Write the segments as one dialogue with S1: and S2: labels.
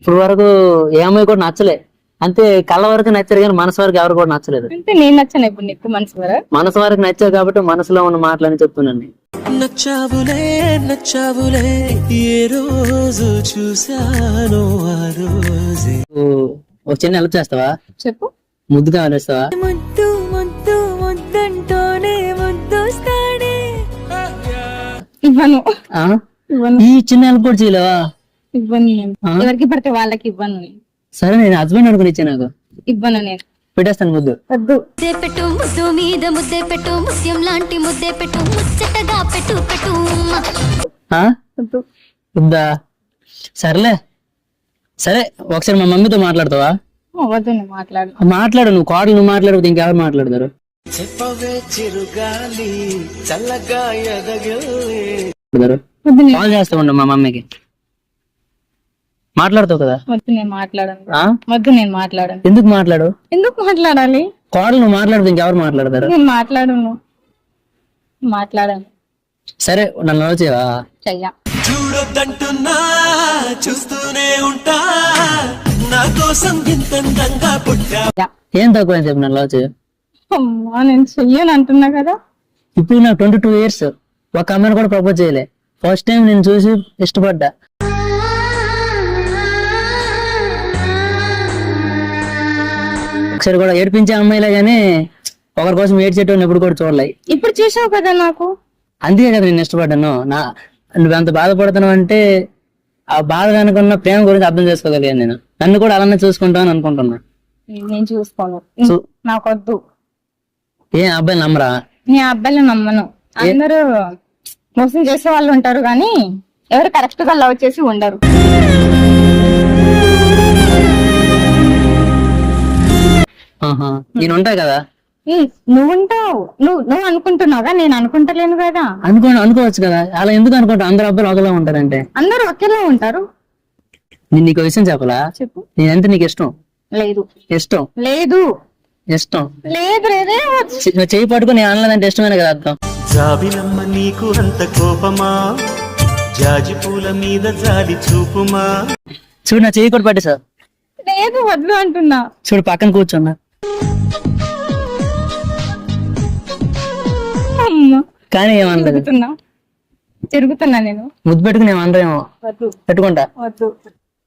S1: ఇప్పుడు వరకు ఏ అమ్మాయి కూడా నచ్చలే, అంతే కళ్ళ వరకు నచ్చారు కానీ మనసు వరకు ఎవరు కూడా నచ్చలేదు.
S2: అంటే నేను నచ్చాను ఇప్పుడు నీకు
S1: మనసు వరకు నచ్చావు కాబట్టి మనసులో ఉన్న మాటలని చెప్తున్నాను.
S3: నచ్చావులే నచ్చావులే ఏ రోజు చూసాను ఆ రోజే.
S1: ఒక చిన్న హెల్ప్ చేస్తావా?
S2: చెప్పు.
S1: ముద్దు కావాలేస్తావా?
S4: ముద్దు ముద్దు ముద్దంటోనే ముద్దొస్తాడే.
S2: ఇవ్వను.
S1: ఈ చిన్న హెల్ప్ కూడా చేయలేవా?
S2: ఇవ్వను నేను. ఎవరికి పడితే వాళ్ళకి ఇవ్వను నేను.
S1: సరే నేను హస్బెండ్ అనుకుని ఇచ్చా, నాకు
S2: ఇవ్వను నేను.
S1: పెట్టేస్తాను ముద్దు.
S2: వద్దు.
S4: ముద్దే పెట్టు ముద్దు మీద ముద్దే పెట్టు ముత్యం లాంటి ముద్దే పెట్టు ముచ్చటగా పెట్టు పెట్టు
S2: వద్దు.
S1: వద్దా? సర్లే సరే, ఒకసారి మా మమ్మీతో మాట్లాడతావా?
S2: వద్దు, నేను మాట్లాడు.
S1: మాట్లాడు, నువ్వు కోడలు నువ్వు మాట్లాడకపోతే ఇంకెవరు మాట్లాడతారు?
S3: చెప్పవే చిరుగాలి చల్లగా ఎదగలే.
S2: వద్దు,
S1: కాల్ చేస్తా ఉండు మా మమ్మీకి. మాట్లాడతావు కదా?
S2: వద్దు, నేను మాట్లాడను. వద్దు, నేను మాట్లాడను.
S1: ఎందుకు మాట్లాడు?
S2: ఎందుకు మాట్లాడాలి?
S1: కోడలు నువ్వు మాట్లాడితే ఇంకెవరు మాట్లాడతారు?
S2: నేను మాట్లాడను.
S1: సరే నన్ను లవ్ చేయవా?
S2: చెయ్యా.
S3: చూడొద్దంటున్నా చూస్తూనే ఉంటా నా కోసం ఇంతంగా పుట్టా.
S1: ఏం తక్కువ అని చెప్పి నన్ను లవ్ చేయ.
S2: అమ్మా, నేను చెయ్యను అంటున్నా కదా.
S1: ఇప్పుడు నాకు 22 years, ఒక అమ్మాయిని కూడా ప్రపోజ్ చేయలే. ఫస్ట్ టైం నేను చూసి ఇష్టపడ్డా. ఒకసారి కూడా ఏడిపించే అమ్మాయిలే గానీ ఒకరి కోసం ఏడ్చేటోని ఎప్పుడు కూడా చూడలే.
S2: ఇప్పుడు చూసావు కదా నాకు,
S1: అందుకే కదా నేను ఇష్టపడ్డాను. నువ్వు ఎంత బాధపడుతున్నావు అంటే ఆ బాధ వెనుకున్న ప్రేమ గురించి అర్థం చేసుకోగలిగాను నేను. నన్ను కూడా అలానే చూసుకుంటాను అనుకుంటున్నా.
S2: నేను చూసుకోను, నాకు వద్దు.
S1: ఏ అబ్బాయిలు నమ్మరా?
S2: నేను అబ్బాయిలు నమ్మను. అందరూ మోసం చేసే వాళ్ళు ఉంటారు కానీ ఎవరు కరెక్ట్ గా లవ్ చేసి ఉండరు.
S1: నేను ఉంటాయి కదా.
S2: నువ్వు ఉంటావు, నువ్వు అనుకుంటున్నావుగా, నేను అనుకుంటలేను కదా.
S1: అనుకోవచ్చు కదా. అలా ఎందుకు అనుకుంటా? అందరు అబ్బాయిలు ఒకలా ఉంటారంటే
S2: అందరూ ఒకేలా ఉంటారు.
S1: నేను నీకు విషయం చెప్పలా?
S2: చెప్పు.
S1: నేనంటే నీకు ఇష్టం
S2: లేదు.
S1: ఇష్టం
S2: లేదు.
S1: ఇష్టం
S2: లేదు.
S1: నువ్వు చేయి పట్టుకుని నేను అనలేదంటే ఇష్టమైన కదా అర్థం.
S3: జాబిలమ్మ నీకు అంత కోపమా, జాజి పూల మీద జాలి చూపుమా.
S1: చూడు నా చేయి కూడా పట్టేసా.
S2: లేదు, వద్దు అంటున్నా.
S1: చూడు పక్కన కూర్చున్నా. కానీ ఏమనలేదు.
S2: తిరుగుతున్నా నేను.
S1: ముద్దు పెట్టుకుని ఏమనరేమో. పెట్టుకుంటా.
S2: వద్దు.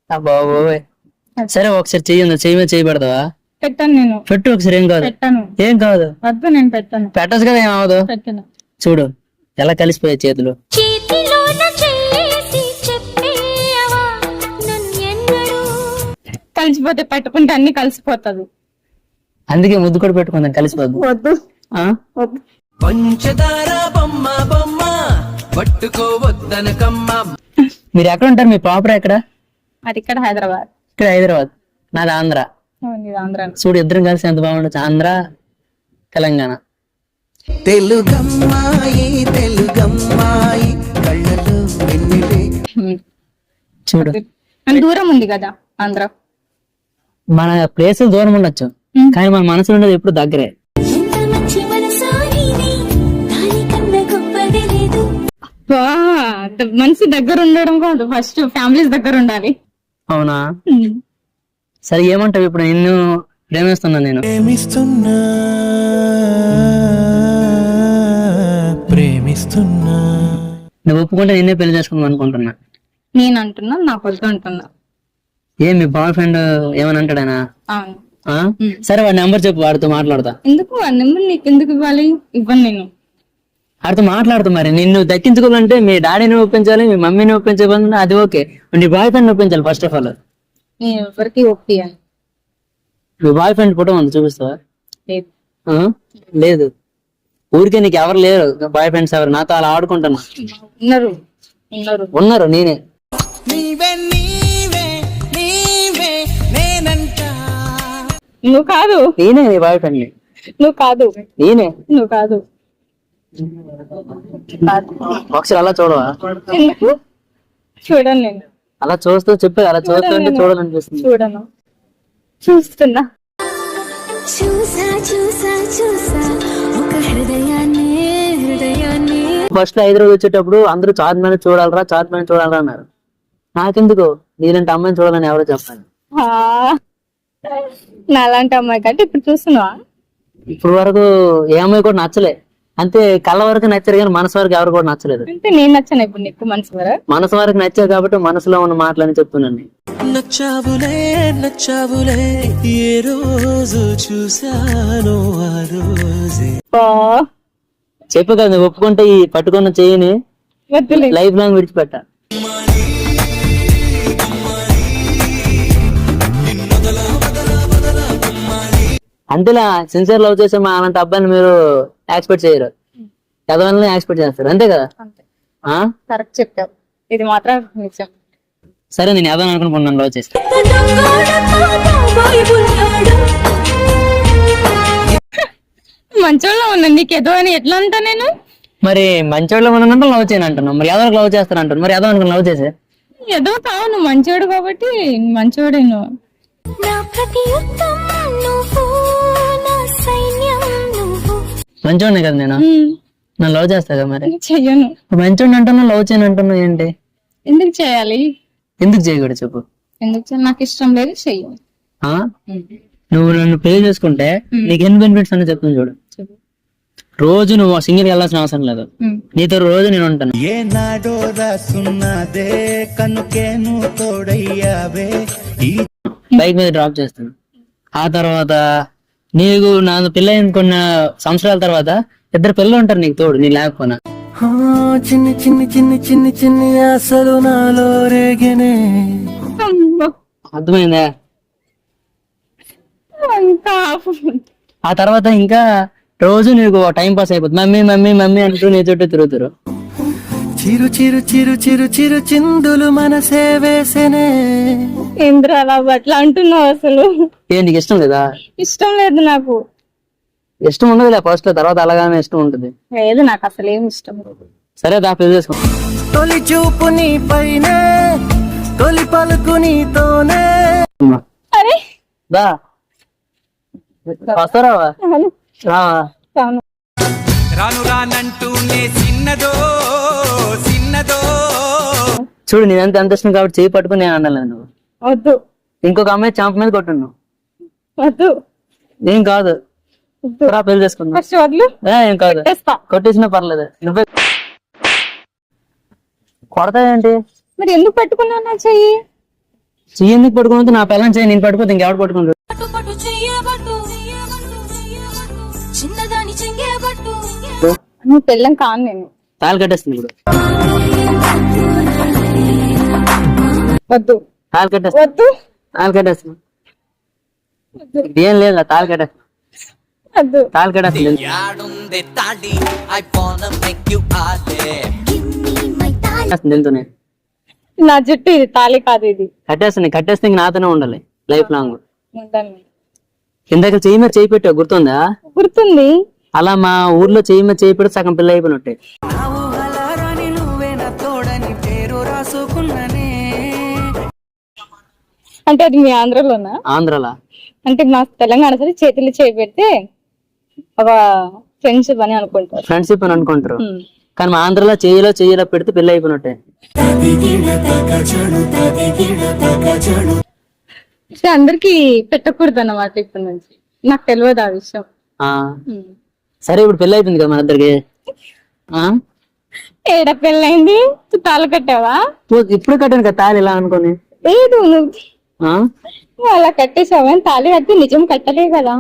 S1: బాబోయ్. సరే ఒకసారి చెయ్యి ఉందా, చెయ్యి మీద చేయి పెడతావా?
S2: పెట్టను నేను.
S1: పెట్టు ఒకసారి. ఏం కాదు.
S2: పెట్టను.
S1: ఏం కాదు.
S2: వద్దు, నేను పెట్టను.
S1: పెట్టచ్చు కదా, ఏమవదు.
S2: పెట్టను.
S1: చూడు ఎలా కలిసిపోయాయి చేతులు.
S2: కలిసిపోతే పెట్టుకుంటే అన్ని కలిసిపోతుంది.
S1: అందుకే ముద్దు కూడా పెట్టుకుందాం, కలిసిపోద్దు.
S2: వద్దు. వద్దు.
S3: పంచదార బొమ్మ బొమ్మ పట్టుకోవద్దనకమ్మ.
S1: మీరు ఎక్కడ ఉంటారు? మీ ప్రాపర్ ఎక్కడ?
S2: అది ఇక్కడ హైదరాబాద్.
S1: ఇక్కడ హైదరాబాద్. నాది ఆంధ్ర.
S2: ఆంధ్ర.
S1: చూడు ఇద్దరం కలిసి ఎంత బాగుండొచ్చు. ఆంధ్ర తెలంగాణ.
S3: తెలుగమ్మాయి తెలుగమ్మాయి కళ్ళలో వెన్నెలే.
S1: చూడు
S2: దూరం ఉంది కదా ఆంధ్ర.
S1: మన ప్లేసులు దూరం ఉండొచ్చు కానీ మన మనసులో ఉండేది ఎప్పుడు దగ్గరే.
S2: మనసు దగ్గర ఉండడం కాదు, ఫస్ట్ ఫ్యామిలీస్ దగ్గర ఉండాలి.
S1: అవునా? సరే ఏమంటావు? ఇప్పుడు నిన్ను ప్రేమిస్తున్నా. నేను
S3: ప్రేమిస్తున్నా.
S1: నువ్వు ఒప్పుకుంటే నిన్నే పెళ్లి చేసుకుందాం అనుకుంటున్నా.
S2: నేను అంటున్నా, నాకు వద్దు అంటున్నా.
S1: ఏం మీ బాయ్ ఫ్రెండ్ ఏమని అంటాడనా? సరే వాడి నెంబర్ చెప్పు, వాడితో మాట్లాడతా.
S2: ఎందుకు వాడి నెంబర్ నీకు ఎందుకు ఇవ్వాలి? ఇవ్వను నేను.
S1: వాడితో మాట్లాడుతూ మరి నిన్ను దక్కించుకోవాలంటే మీ డాడీని ఒప్పించాలి, మీ మమ్మీని ఒప్పించాలి. అది ఓకే, నీ బాయ్ ఫ్రెండ్ ఒప్పించాలి ఫస్ట్ ఆఫ్ ఆల్.
S2: నేను ఎవరికి ఒప్పియాలి.
S1: మీ బాయ్ ఫ్రెండ్ ఫోటో ఉంది, చూపిస్తావా? లేదు. ఊరికే నీకు ఎవరు లేరు బాయ్ ఫ్రెండ్స్ ఎవరు? నాతో అలా ఆడుకుంటున్నా. ఉన్నారు నేనే.
S2: నువ్వు కాదు.
S1: నేనే నీ బాయ్ ఫ్రెండ్.
S2: నువ్వు కాదు.
S1: నేనే.
S2: నువ్వు కాదు.
S1: ఒకసారి అలా చూడవా?
S2: చూడను నేను.
S1: అలా చూస్తూ చెప్పే, అలా చూస్తుంటే చూడాలనిపిస్తుంది.
S2: చూడను. చూస్తున్నా.
S1: ఫస్ట్ హైదరాబాద్ వచ్చేటప్పుడు అందరూ చార్మినార్ చూడాలరా చార్మినార్ చూడాలరా అన్నారు. నాకెందుకు నీలాంటి అమ్మాయిని చూడాలని ఎవరో చెప్పాలి.
S2: నాలాంటి అమ్మాయి కంటే ఇప్పుడు చూస్తున్నావా?
S1: ఇప్పుడు వరకు ఏ అమ్మాయి కూడా నచ్చలే, అంతే కళ్ళ వరకు నచ్చారు కానీ మనసు వరకు ఎవరు కూడా నచ్చలేదు.
S2: అంటే నేను నచ్చాను ఇప్పుడు నీకు మనసు వర?
S1: మనసు వరకు నచ్చావు కాబట్టి మనసులో ఉన్న మాటలని చెప్తున్నాను.
S3: నచ్చావులే నచ్చావులే ఏ రోజు చూశాను ఆ రోజే.
S1: చెప్పు కదా, నువ్వు ఒప్పుకుంటే ఈ పట్టుకున్న చెయ్యిని
S2: వద్దులే.
S1: లైఫ్ లాంగ్ విడిచిపెట్టా. అంతేలా సిన్సియర్ లవ్ చేసే మా అలాంటి అబ్బాయిని మీరు యాక్స్పెక్ట్ చేయరు, చదవాలని యాక్స్పెక్ట్ చేస్తారు, అంతే కదా?
S2: కరెక్ట్ చెప్పావు, ఇది మాత్రం నిజం.
S1: సరే నేను ఏదో అనుకుంటున్నాను లవ్ చేస్తా.
S2: మంచోళ్ళ ఉన్నా నీకు ఏదో అని ఎట్లా ఉంటా నేను?
S1: మరి మంచోళ్ళు ఉన్నంత లవ్ చేయను అంటున్నావు, మరి ఏదో లవ్ చేస్తాను అంటాను, మరి ఏదో అనుకుని లవ్ చేసే.
S2: ఏదో కావు, నువ్వు మంచోడు కాబట్టి మంచోడే నువ్వు.
S1: మంచోడిని కదా నేను, నన్ను లవ్ చేస్తా కదా మరి.
S2: చెయ్యను.
S1: మంచోడిని అంటున్నావు, లవ్ చేయను అంటున్నావు ఏంటి?
S2: ఎందుకు చేయాలి?
S1: ఎందుకు చేయకూడదు చెప్పు.
S2: ఎందుకు చేయాలి? నాకు ఇష్టం లేదు, చెయ్యను.
S1: నువ్వు నన్ను పెళ్లి చేసుకుంటే నీకు ఎన్ని బెనిఫిట్స్ అని చెప్తాను చూడు. రోజు నువ్వు సింగిల్ వెళ్ళాల్సిన అవసరం లేదు, నీతో రోజు నేను ఉంటాను. బైక్ మీద డ్రాప్ చేస్తాను. ఆ తర్వాత నీకు నా పెళ్ళి అయిన కొన్ని సంవత్సరాల తర్వాత ఇద్దరు పిల్లలు ఉంటారు నీకు తోడు, నీ లేకపోయినా.
S3: చిన్ని చిన్ని చిన్ని చిన్ని చిన్ని ఆశలు నాలో రేగినే.
S1: అర్థమైందా? ఆ తర్వాత ఇంకా రోజు నీకు టైం పాస్ అయిపోతుంది, మమ్మీ మమ్మీ మమ్మీ అంటూ నీ చుట్టూ తిరుగుతారు.
S3: చిరు చిరు చిరు చిరు చిరు చిందులు మనసే వేసేనే.
S2: ఇంద్ర అలా అట్లా అంటున్నావు అసలు?
S1: ఏ నీకు ఇష్టం లేదా?
S2: ఇష్టం లేదు నాకు.
S1: ఇష్టం ఉండదులే ఫస్ట్, తర్వాత అలాగానే ఇష్టం ఉంటుంది.
S2: లేదు నాకు అసలు ఏమి ఇష్టం లేదు.
S1: సరే దా పెళ్లి చేసుకో.
S3: తొలి చూపు నీ పైనే, తొలి పలుకు నీతోనే.
S2: అరే
S1: దా వస్తారావా? రావా?
S5: రాను రానంటూనే చిన్నదో చిన్నదో.
S1: చూడు నేనంత ఎంత ఇష్టం కాబట్టి చేయి పట్టుకుని నేను అన్నాను. నువ్వు
S2: వద్దు.
S1: ఇంకొక అమ్మాయి చాంప మీద కొట్టున్నావు.
S2: వద్దు.
S1: ఏం కాదు, రా పెళ్లి చేసుకున్నా.
S2: ఫస్ట్ వద్దు.
S1: ఏం కాదు, కొట్టేసినా పర్లేదు. నువ్వే కొడతావేంటి?
S2: మరి ఎందుకు పట్టుకున్నావు నా చెయ్యి?
S1: చెయ్యి ఎందుకు పట్టుకుంటే నా పిల్లని చెయ్యి నేను పట్టుకోతే ఇంకెవడు పట్టుకుంటాడు?
S2: నువ్వు పెళ్ళం కాను నేను.
S1: తాళి కట్టేస్తుంది ఇప్పుడు.
S2: వద్దు.
S1: తాళి కట్టేస్తా.
S2: వద్దు.
S1: తాళి కట్టేస్తున్నా. ఏం లేదు, తాళి కట్టేస్తా.
S2: వద్దు.
S1: తాళి కట్టేస్తుంది. వెళ్తూనే
S2: నా జుట్టు ఇది తాళి కాదు, ఇది
S1: కట్టేస్తుంది. కట్టేస్తే ఇంక నాతోనే ఉండాలి లైఫ్ లాంగ్.
S2: ఉంటాను.
S1: ఇందాక చెయ్యి మీద చేయి పెట్టావు, గుర్తుందా?
S2: గుర్తుంది.
S1: అలా మా ఊర్లో చెయ్యి మీద చేయి పెడితే సగం పిల్ల అయిపోయినట్టే.
S2: అంటే అది మీ ఆంధ్రలోనా?
S1: ఆంధ్రలా.
S2: అంటే మా తెలంగాణ సరే చేతులు చేయి పెడితే ఒక ఫ్రెండ్షిప్ అని అనుకుంటారు.
S1: ఫ్రెండ్షిప్ అని అనుకుంటారు, కానీ మా ఆంధ్రలో చెయ్యిలో పెడితే పెళ్లి అయిపోయినట్టే.
S2: అందరికి పెట్టకూడదు అన్నమాట ఇప్పటి నుంచి. నాకు తెలియదు ఆ విషయం.
S1: సరే ఇప్పుడు పెళ్లి అయిపోయింది కదా మన ఇద్దరికి.
S2: ఏడ పెళ్ళైంది? తాళి కట్టావా?
S1: ఇప్పుడు కట్టాను కదా తాళి ఇలా అనుకోని.
S2: లేదు, నువ్వు అలా కట్టేసావా? తాళి కట్టి నిజం కట్టలే కదా.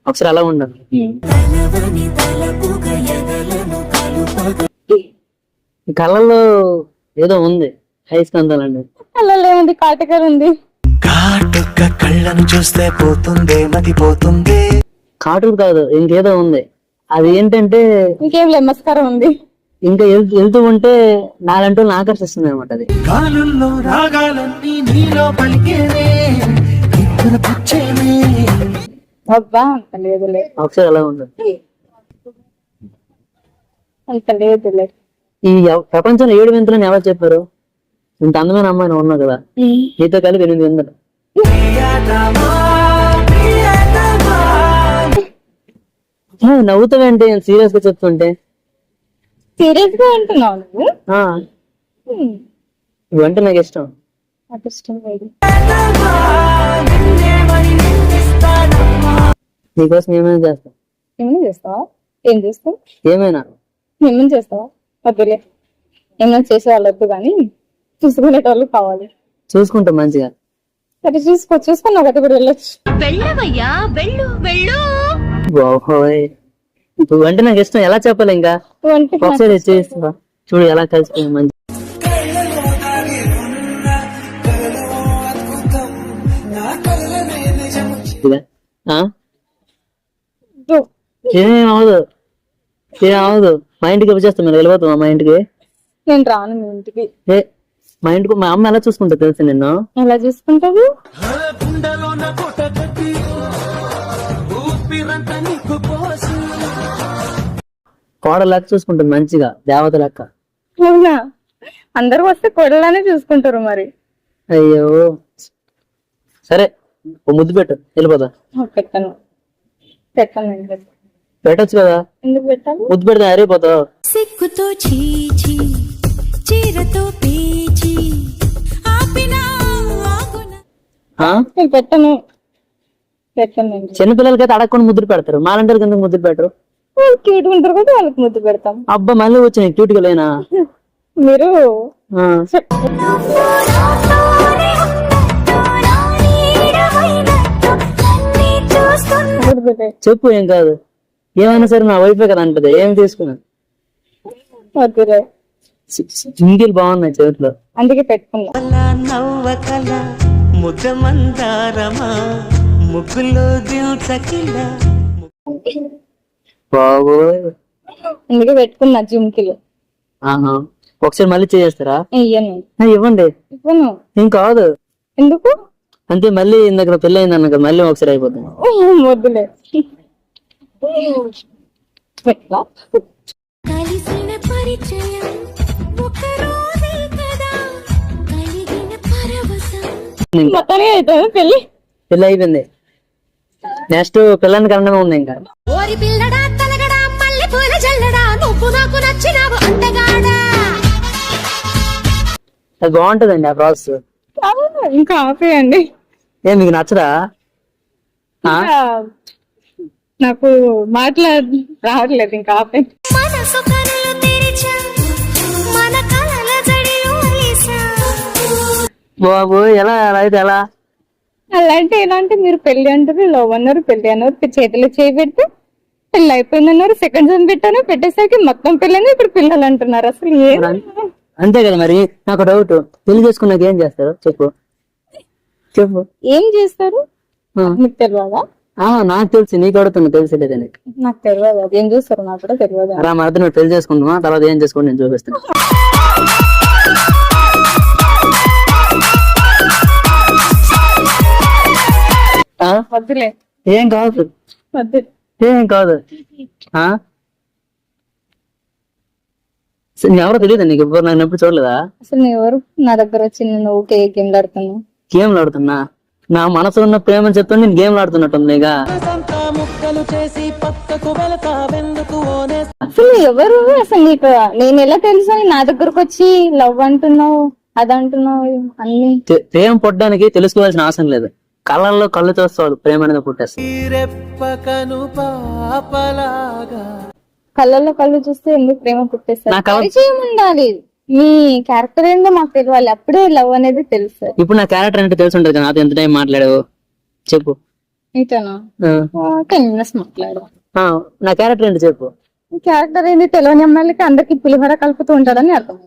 S1: ఒకసారి అలా ఉండదు. కళ్ళల్లో ఏదో ఉంది, హైస్కందాలండి.
S2: కళ్ళల్లో ఉంది, కాటకర్ ఉంది.
S3: కాటుక కళ్ళను చూస్తే పోతుందే మతి పోతుంది.
S1: కాటుకు కాదు, ఇంకేదో ఉంది. అది ఏంటంటే
S2: ఇంకేం లెమ్మస్కారం ఉంది.
S1: ఇంకా వెళ్తూ ఉంటే నాలంటూ ఆకర్షిస్తుంది అనమాట. అది
S3: కాలుల్లో రాగాలన్నీ నీలో పలికేనే,
S2: అబ్బా అంత లేదులే.
S1: ఒకసారి అలా ఉండదు.
S2: అంత లేదులే.
S1: ఈ ప్రపంచంలో 7 వింతలని ఎవరు చెప్పారు? ఇంత అందమైన అమ్మాయి ఉన్నావు కదా, నీతో కలిపి 8 వింతలు. నవ్వుతావేంటి సీరియస్ గా చెప్తుంటే?
S2: సీరియస్ గా అంటున్నావు నువ్వు?
S1: ఇవంటే నాకు ఇష్టం.
S2: నాకు ఇష్టం లేదు.
S1: నీకోసం ఏమైనా చేస్తా.
S2: ఏమైనా చేస్తావా? ఏం చేస్తావు?
S1: ఏమైనా
S2: ఏమైనా చేస్తావా? వద్దులే, ఏమైనా చేసే వాళ్ళు వద్దు కానీ చూసుకునేటోళ్ళు కావాలి.
S1: చూసుకుంటా మంచిగా.
S2: సరే చూసుకున్నావు కదా, ఇప్పుడు వెళ్ళొచ్చు.
S4: వెళ్ళవయ్యా వెళ్ళు వెళ్ళు.
S1: ఓహోయ్, ఇప్పుడు అంటే నాకు ఇష్టం. ఎలా చెప్పాలి ఇంకా?
S2: అంటే
S1: ఒకసారి చేస్తా చూడు ఎలా కలిసిపోయింది మంచి. ఆ? ఏమవదు ఏమవదు. మా ఇంటికి వచ్చేస్తాం, మీరు వెళ్ళిపోతాం మా ఇంటికి.
S2: నేను రాను మీ ఇంటికి.
S1: మా ఇంటికి మా అమ్మ ఎలా చూసుకుంటా తెలుసు నిన్ను.
S2: ఎలా చూసుకుంటావు?
S1: కోడ లెక్క చూసుకుంటుంది మంచిగా, దేవత లెక్క.
S2: అవునా? అందరు వస్తే కొడలానే చూసుకుంటారు మరి.
S1: అయ్యో సరే, ఓ ముద్దు పెట్టు, వెళ్ళిపోతా.
S2: పెట్టను పెట్టను ఎందుకు
S1: పెట్టచ్చు కదా,
S2: పెట్టాలి?
S1: ముద్దు పెడితే అరిగిపోతావు.
S4: సిగ్గుతో చీచి చీరతో పీచి ఆపినా ఆగునా.
S2: నేను పెట్టను పెట్టను.
S1: చిన్నపిల్లలకైతే అడగకుండా ముద్దులు పెడతారు, మాలంటారు ఎందుకు ముద్దులు పెట్టరు?
S2: వాళ్ళు క్యూట్ ఉంటారు కదా, వాళ్ళకి ముద్దు పెడతాం.
S1: అబ్బా మళ్ళీ వచ్చినాయి క్యూట్ గా లేనా?
S2: మీరు
S1: ఆ. చెప్పు, ఏం కాదు. ఏమైనా సరే నా వైఫే కదా అంటది, ఏం తీసుకున్నాను.
S2: వద్దులే,
S1: జింగిల్ బాగున్నాయి చేతిలో,
S2: అందుకే పెట్టుకున్నా.
S3: నవ్వకల ముద్ద మందారమా ముగ్గులో దిల్చకిల.
S1: బాబోయ్.
S2: అందుకే పెట్టుకున్నా జిమ్కిలు.
S1: ఆహా, ఒకసారి మళ్ళీ చేస్తారా?
S2: ఇయ్యను.
S1: ఇవ్వండి.
S2: ఇవ్వను.
S1: ఏం కాదు.
S2: ఎందుకు?
S1: అంతే, మళ్ళీ ఇందాక పెళ్ళి అయింది అన్న కదా, మళ్ళీ ఒకసారి అయిపోతుంది.
S2: వద్దులే.
S4: కలిసిన పరిచయం ఒక రోజే కదా కలిగిన పరవశం.
S2: మొత్తానికి అవుతుంది పెళ్లి.
S1: పెళ్ళి అయిపోయింది, నెక్స్ట్ పిల్లని కన్నా ఉంది ఇంకా.
S4: ఓరి పిల్లడా తలగడా మల్లె పూల జల్లడా నువ్వు నాకు నచ్చినావు అంటగాడా.
S1: అది బాగుంటదండి ఆ ప్రాసెస్.
S2: ఇంకా ఆపేయండి.
S1: ఏ మీకు నచ్చదా?
S2: నాకు రావట్లేదు, ఇంకా ఆపే.
S4: మనసు కనులు తెరిచా మన కలల జడిలో వేసా.
S1: బాబు ఎలా అలా అయితే ఎలా?
S2: అలాంటి ఎలా అంటే, మీరు పెళ్లి అంటారు, లవ్ అన్నారు, పెళ్లి అన్నారు, చేతిలో చేయి పెడితే పెళ్లి అయిపోయింది అన్నారు, సెకండ్ జోన్ పెట్టాను, పెట్టేసరికి మొత్తం పెళ్ళని ఇప్పుడు పిల్లలు అంటున్నారు. అసలు ఏం?
S1: అంతే కదా మరి. నాకు డౌట్, పెళ్లి చేసుకున్నాక ఏం చేస్తారు చెప్పు చెప్పు.
S2: ఏం చేస్తారు మీకు తెలియదా?
S1: నాకు తెలుసు, నీకు అడుగుతున్నా తెలిసలేదని.
S2: నాకు తెలియదు, అది ఏం చేస్తారు నాకు కూడా తెలియదు.
S1: అలా మరత నువ్వు పెళ్లి చేసుకుంటున్నా, తర్వాత ఏం చేసుకోండి నేను చూపిస్తాను.
S2: వద్దులే,
S1: ఏం కాదు,
S2: వద్దు.
S1: ఏం కాదు. ఎవరో తెలియదు నీకు, ఎప్పుడు నన్ను ఎప్పుడు చూడలేదా?
S2: అసలు నువ్వు ఎవరు? నా దగ్గర వచ్చి నేను ఊకే గేమ్లు ఆడుతున్నావు.
S1: గేమ్లు ఆడుతున్నా? నా మనసు ఉన్న ప్రేమని చెప్తాను, నేను గేమ్లు ఆడుతున్నట్టుందిగా.
S2: అసలు ఎవరు? అసలు నీకు నేను ఎలా తెలుసు? నా దగ్గరకు వచ్చి లవ్ అంటున్నావు, అది అంటున్నావు అన్ని.
S1: ప్రేమ పుట్టడానికి తెలుసుకోవాల్సిన అవసరం లేదు, కళ్ళల్లో కళ్ళు చూస్తాడు ప్రేమ అనేది పుట్టేస్తాడు.
S2: కళ్ళల్లో కళ్ళు చూస్తే ఎందుకు ప్రేమ పుట్టేస్తారు?
S1: నా కళ్ళ-
S2: పరిచయం ఉండాలి, మీ క్యారెక్టర్ ఏందో మాకు తెలియాలి, అప్పుడే లవ్ అనేది తెలుస్తుంది.
S1: ఇప్పుడు నా క్యారెక్టర్ అంటే తెలిసి ఉంటుంది కదా, నాతో ఎంత టైం మాట్లాడావు చెప్పు.
S2: నీతోనా? 10 minutes మాట్లాడు.
S1: నా క్యారెక్టర్ ఏంటి చెప్పు.
S2: క్యారెక్టర్ ఏంది? తెలియని అమ్మాయిలకి అందరికి పులిహోర కలుపుతూ ఉంటాడని అర్థం.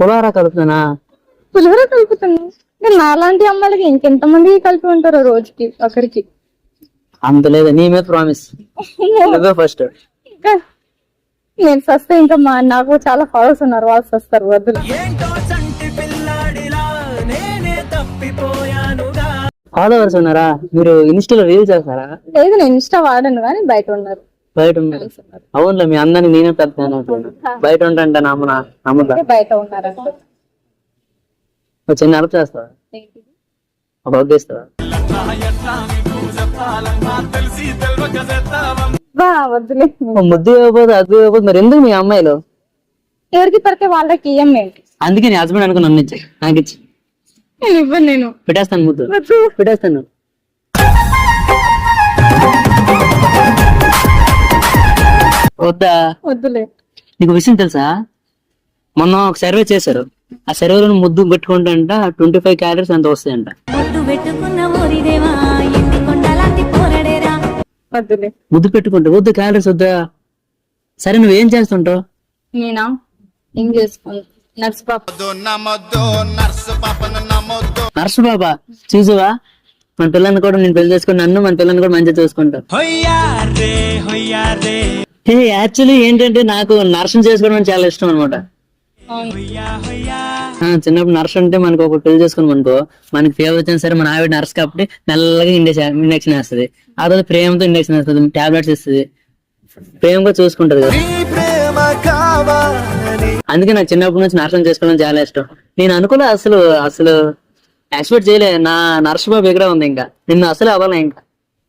S1: పులారా కలుపుతానా?
S2: పులిహోర కలుపుతున్నా. నాలాంటి అమ్మాయిలకి ఇంకెంత మంది కలిపి ఉంటారో రోజుకి ఒకరికి.
S1: అంత లేదు, నీ మీద ప్రామిస్. ఫస్ట్
S2: ఇంకా నేను సస్తే ఇంకా నాకు చాలా ఫాలోవర్స్ ఉన్నారు, వాళ్ళు సస్తారు. వద్దులు.
S1: ఫాలోవర్స్ ఉన్నారా? మీరు ఇన్స్టాలో రీల్ చేస్తారా?
S2: లేదు, నేను ఇన్స్టా వాడను కానీ బయట ఉన్నారు.
S1: బయట ఉన్నారు? అవునులే, మీ అందరినీ నేనే పెడతాను. బయట ఉంటాంటే నమ్ముతా.
S2: బయట ఉన్నారంట.
S1: చిన్న హెల్ప్ చేస్తావా? ఒక ఇస్తావా?
S2: బా వద్దులే.
S1: ముద్దు ఇవ్వకపోతే అది ఇవ్వకపోతే మరి ఎందుకు మీ అమ్మాయిలు?
S2: ఎవరికి పడితే వాళ్ళకి ఇయ్యం మేము.
S1: అందుకే నీ హస్బెండ్ అనుకుని నన్ను ఇచ్చి నాకు ఇచ్చి
S2: నేను ఇవ్వను. నేను
S1: పెట్టేస్తాను ముద్దు
S2: వద్దు.
S1: పెట్టేస్తాను. వద్దా?
S2: వద్దులే.
S1: నీకు విషయం తెలుసా, మొన్న ఒక సర్వే చేశారు. ఆ సర్వేలో ముద్దు పెట్టుకుంటా 25 క్యాలరీస్ అంత వస్తాయంట.
S2: వద్దులే.
S1: ముద్దు పెట్టుకుంటే వద్దు క్యాలరీస్ వద్దా? సరే నువ్వేం చేస్తుంటావు?
S2: నేనా ఏం చేసుకోను. నర్సు పాప.
S1: నర్సు బాబా చూసావా, మన పిల్లల్ని కూడా నేను పెళ్లి చేసుకుని నన్ను మన పిల్లల్ని కూడా మంచిగా చూసుకుంటావు. యాక్చువల్లీ ఏంటంటే నాకు నర్సుని చేసుకోవడం చాలా ఇష్టం అనమాట. చిన్నప్పుడు నర్స్ అంటే మనకు ఒక పెళ్లి చేసుకున్నాం అనుకో, మనకి ఫీవర్ వచ్చినా సరే మన ఆవిడ నర్స్ కాబట్టి మెల్లగా ఇంజక్షన్ వేస్తుంది. ఆ తర్వాత ప్రేమతో ఇంజక్షన్ వేస్తుంది, టాబ్లెట్స్ ఇస్తుంది, ప్రేమగా చూసుకుంటది కదా. అందుకే నాకు చిన్నప్పటి నుంచి నర్సం చేసుకోవడం చాలా ఇష్టం. నేను అనుకోలే అసలు అసలు ఎక్స్పెక్ట్ చేయలే. నా నర్స్ బాబు ఎక్కడ ఉంది, ఇంకా నిన్ను అసలు అవ్వాలి. ఇంకా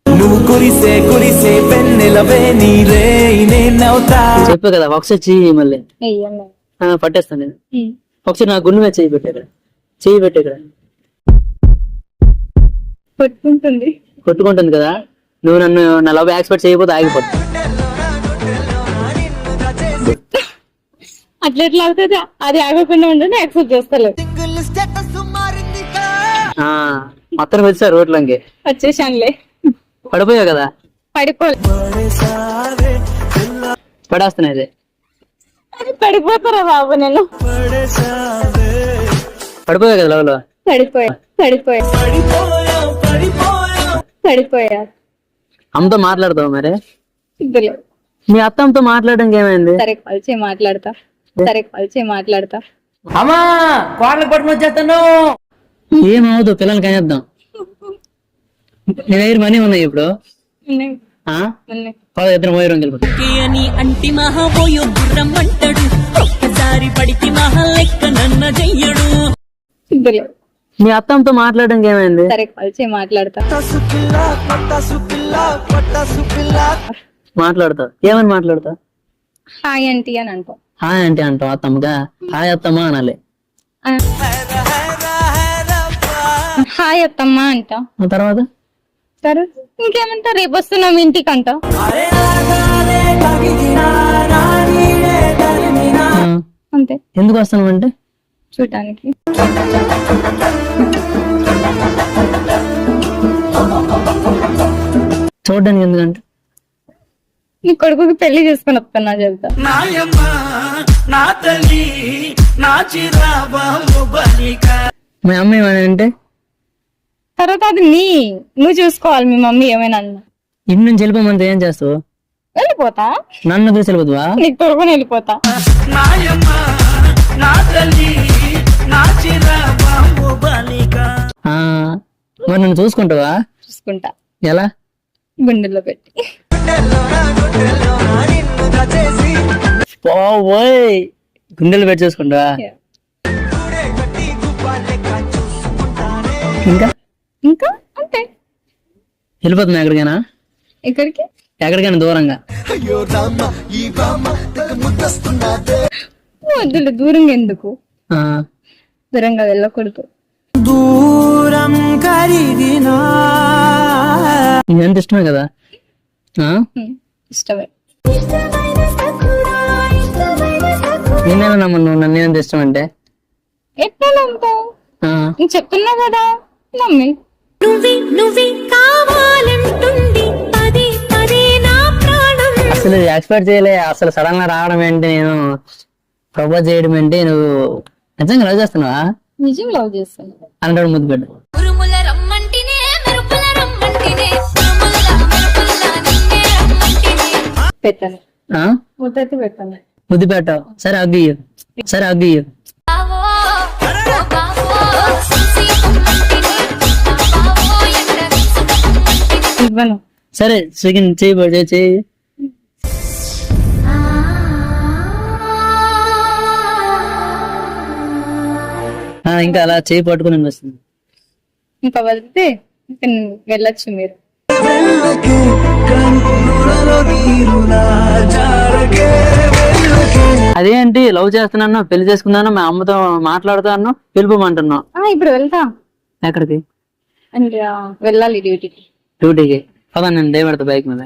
S5: నువ్వు కురిసే కురిసే పెన్నెలవే నీరే నేనవుతా.
S1: చెప్పు కదా ఒకసారి చెయ్యి, మళ్ళీ
S2: వెయ్యను.
S1: పట్టేస్తాను నేను. ఒకసారి నా గుండె మీద చెయ్యి పెట్టాడు, చెయ్యి పెట్టాడు
S2: కొట్టుకుంటుంది.
S1: కొట్టుకుంటుంది కదా. నువ్వు నన్ను నా లవ్ ఎక్స్పెక్ట్ చేయకపోతే ఆగిపోతా.
S2: అట్లా ఎట్లా అవుతుంది? అది ఆగకుండా ఉంటే యాక్సెప్ట్ చేస్తలేదు.
S1: మొత్తం వచ్చా రోడ్లంకి
S2: వచ్చేసానులే.
S1: పడిపోయావు కదా.
S2: పడిపోలే.
S1: పడేస్తున్నాయి.
S2: అది పడిపోతారా బాబు? నేను
S1: పడిపోయావు కదా లవ్ లో.
S2: పడిపోయా.
S1: అమ్మతో మాట్లాడతావు మరి?
S2: ఇద్దరు.
S1: మీ అత్తమ్మతో మాట్లాడడానికి ఏమైంది?
S2: సరే కలిసి మాట్లాడతా.
S1: అమ్మా కోడలు పట్టుకుని వచ్చేస్తాను. ఏమవుదు, పిల్లలకి అనేద్దాం. నీ దగ్గర మనీ ఉన్నాయి ఇప్పుడు? ఇద్దరు పోయి రెండు
S6: అంటి మహాబోయో గుర్రం అంటాడు, ఒక్కసారి పడికి మహా లెక్క నన్న చెయ్యడు.
S2: ఇద్దరు.
S1: మీ అత్తమ్మతో మాట్లాడడానికి ఏమైంది?
S2: సరే కలిసి మాట్లాడతావు.
S1: ఏమని మాట్లాడతావు?
S2: హాయ్ ఆంటీ అని అంటావు.
S1: హాయ్ అంటే అంటావు అత్తమ్మగా? హాయ్ అత్తమ్మా అనాలి.
S2: హాయ్ అత్తమ్మా అంటావు.
S1: తర్వాత
S2: సరే ఇంకేమంటా, రేపు వస్తున్నాం ఇంటికి అంటావు. అంతే.
S1: ఎందుకు వస్తాను అంటే
S2: చూడటానికి.
S1: చూడడానికి ఎందుకంటే
S2: నీ కొడుకుకి పెళ్లి చేసుకుని వస్తున్నా చెప్తా.
S1: మీ అమ్మ ఏమైనా అంటే
S2: తర్వాత అది నువ్వు చూసుకోవాలి. మీ మమ్మీ ఏమైనా అన్నా
S1: ఇంటి నుంచి వెళ్ళిపోమంటే ఏం చేస్తావు?
S2: వెళ్ళిపోతా.
S1: నన్ను చూసి వెళ్ళిపోతావా?
S2: నీకు తొడుగుని వెళ్ళిపోతా.
S1: మరి నన్ను చూసుకుంటావా?
S2: చూసుకుంటా.
S1: ఎలా?
S2: గుండెల్లో పెట్టి.
S1: పోయ్ గుండెలు పెట్టి చూసుకుంటావా?
S2: ఇంకా అంతే.
S1: వెళ్ళిపోతున్నా ఎక్కడికైనా? ఎక్కడికైనా దూరంగా?
S2: వద్దులే, దూరంగా ఎందుకు? దూరంగా వెళ్ళకూడదు.
S5: దూరం ఖరీదినా
S1: ఎంత ఇష్టమే కదా.
S2: ఇష్టమే.
S1: నేనేనా నమ్మను నన్ను ఎంత ఇష్టం అంటే?
S2: ఎట్లా నమ్ముతావు? నేను చెప్తున్నా కదా, నమ్మి.
S4: నువ్వే కావాలంటుంది పదే పదే నా ప్రాణం.
S1: అసలు ఎక్స్పెక్ట్ చేయలే. అసలు సడన్ గా రావడం ఏంటి, నేను ప్రపోజ్ చేయడం ఏంటి, నువ్వు నిజంగా లవ్ చేస్తున్నావా?
S2: నిజం లవ్ చేస్తాను.
S1: అలాంటి ముద్దు పెట్టు.
S4: ఉరుముల రమ్మంటినే మెరుపుల రమ్మంటినే ఉరుముల మెరుపుల నిన్నే రమ్మంటినే.
S2: పెట్టాను. ముద్దైతే పెట్టాను.
S1: ముద్దు పెట్టావు. సరే అగ్గియ్యు.
S4: బావో బావో చూసి రమ్మంటినే బావో ఎండ వీసుకుంటినే.
S2: ఇవ్వను.
S1: సరే సెకండ్ చేయి. ఇంకా అలా చేయి పట్టుకుని వస్తుంది.
S2: ఇంకా వదిలితే వెళ్ళొచ్చు మీరు.
S5: కళ్ళల్లో నీరులా జారకే వెళ్ళకే.
S1: అదేంటి లవ్ చేస్తున్నాను, పెళ్లి చేసుకున్నాను, మా అమ్మతో మాట్లాడుతాను, పిలుపుమంటున్నావు.
S2: ఇప్పుడు వెళ్తా
S1: ఎక్కడికి?
S2: అంటే వెళ్ళాలి డ్యూటీకి.
S1: డ్యూటీకి. పదా నేను డే పెడతా బైక్ మీద.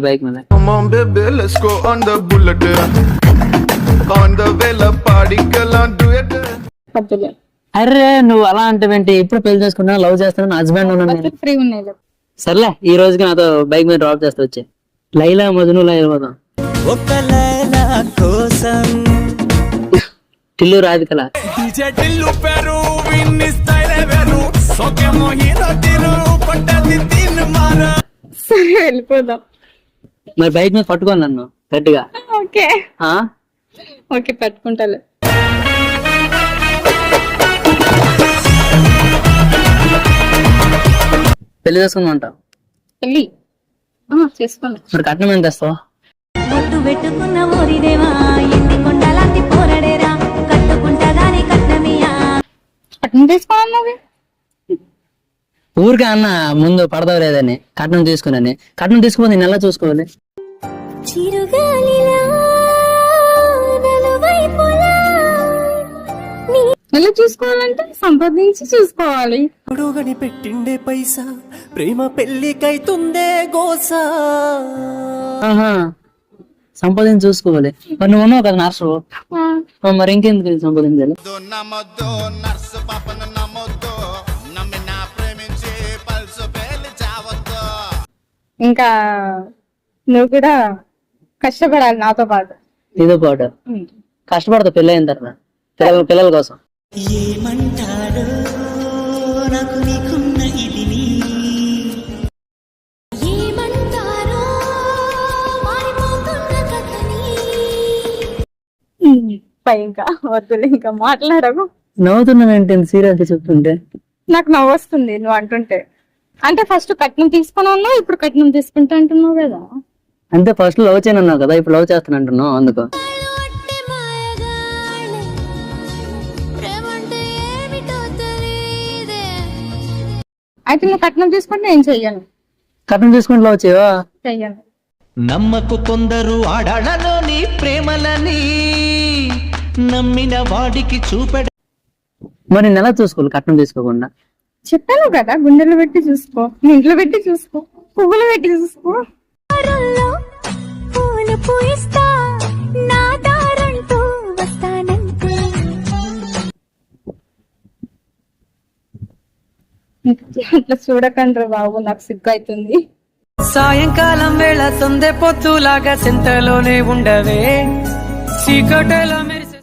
S1: బైక్ మీద.
S7: Come on baby, let's go on the bullet. On the way la party girl do it.
S2: వద్దులే,
S1: అరే నువ్వు అలా అంటే ఇప్పుడు పెళ్లి చేసుకున్నా, లవ్ చేస్తున్నాను, హస్బెండ్ ఉన్నాను నేను.
S2: ఫ్రీ ఉన్నాయి.
S1: సర్లే ఈ రోజుకి నాతో బైక్ మీద డ్రాప్ చేస్తా వచ్చే. లైలా మజునులా వెళ్ళిపోతాం.
S5: ఒక లైలా కోసం
S1: టిల్లు రాధికల.
S5: డీజే టిల్లు పేరు విన్ని స్టైల్ వేరు సోకే మోహిన తిరు పట్టది తిన్ మార.
S2: సరే వెళ్ళిపోదాం.
S1: మరి బైక్ మీద పట్టుకోను నన్ను గట్టిగా.
S2: ఓకే
S1: ఆ
S2: ఓకే పట్టుకుంటాలే.
S1: పెళ్లి చేసుకుందాం.
S2: వెళ్ళి చేసుకోండి.
S1: మరి కట్నం ఎంత తెస్తావు?
S4: బొట్టు పెట్టుకున్న ఓరిదేవా ఎన్ని కొండలాంటి పోరడేరా కట్టుకుంటదాని కట్నమియా.
S2: కట్నం తీసుకోవాలి.
S1: ఊరికే అన్న ముందు పడతావు లేదని కట్నం తీసుకుని. కట్నం తీసుకుని నేను ఎలా చూసుకోవాలి?
S4: చిరుగాలిలా నలువైపులా
S2: ఎలా చూసుకోవాలంటే సంపాదించి చూసుకోవాలి.
S5: అడుగని పెట్టిండే పైసా ప్రేమ పెళ్లికైతుందే గోసా.
S1: ఆహా సంపాదించి చూసుకోవాలి. మరి నువ్వు ఉన్నావు కదా నర్సు, మరి ఇంకెందుకు సంపాదించాలి?
S7: నమ్మొద్దు నర్సు పాపను నమ్మొద్దు, నమ్మిన ప్రేమించి పల్సు పేలి చావద్దు.
S2: ఇంకా నువ్వు కూడా కష్టపడాలి నాతో పాటు.
S1: ఇదో పాటు కష్టపడతా పెళ్ళి అయిన తర్వాత పిల్లల కోసం.
S6: ఏమంటారో నాకు నీకున్న ఇది
S4: ఏమంటారో మారిపోతున్న కథని.
S2: ఇంకా వద్దులే, ఇంకా మాట్లాడకు.
S1: నవ్వుతున్నానంటే సీరియస్ గా చెప్తుంటే.
S2: నాకు నవ్వు వస్తుంది నువ్వు అంటుంటే. అంటే ఫస్ట్ కట్నం తీసుకుని ఉన్నావు, ఇప్పుడు కట్నం తీసుకుంటా అంటున్నావు కదా.
S1: అంటే ఫస్ట్ లవ్ చేయను అన్నావు కదా, ఇప్పుడు లవ్ చేస్తాను అంటున్నావు అందుకు.
S4: అట్టి మాయగాళ్ళే ప్రేమంటే ఏమిటో తెలీదే.
S2: అయితే నువ్వు కట్నం తీసుకుంటే నేను చెయ్యను.
S1: కట్నం తీసుకుంటే లవ్ చేయవా?
S2: చెయ్యను.
S5: నమ్మకు కొందరు ఆడాళ్ళలోని ప్రేమలని నమ్మిన వాడికి చూపెడ.
S1: మరి నేను ఎలా చూసుకోవాలి కట్నం తీసుకోకుండా?
S2: చెప్పాను కదా, గుండెలు పెట్టి చూసుకో, నీ ఇంట్లో పెట్టి చూసుకో, పువ్వులు పెట్టి చూసుకో.
S4: దారుల్లో పూలు పూయిస్తా నా దారంటూ వస్తానంటే.
S2: అట్లా చూడకండ్రా బాబు, నాకు సిగ్గు అవుతుంది.
S5: సాయంకాలం వేళ సందే పొత్తులాగా చింతలోనే ఉండవే చీకటిలో మెరిసే.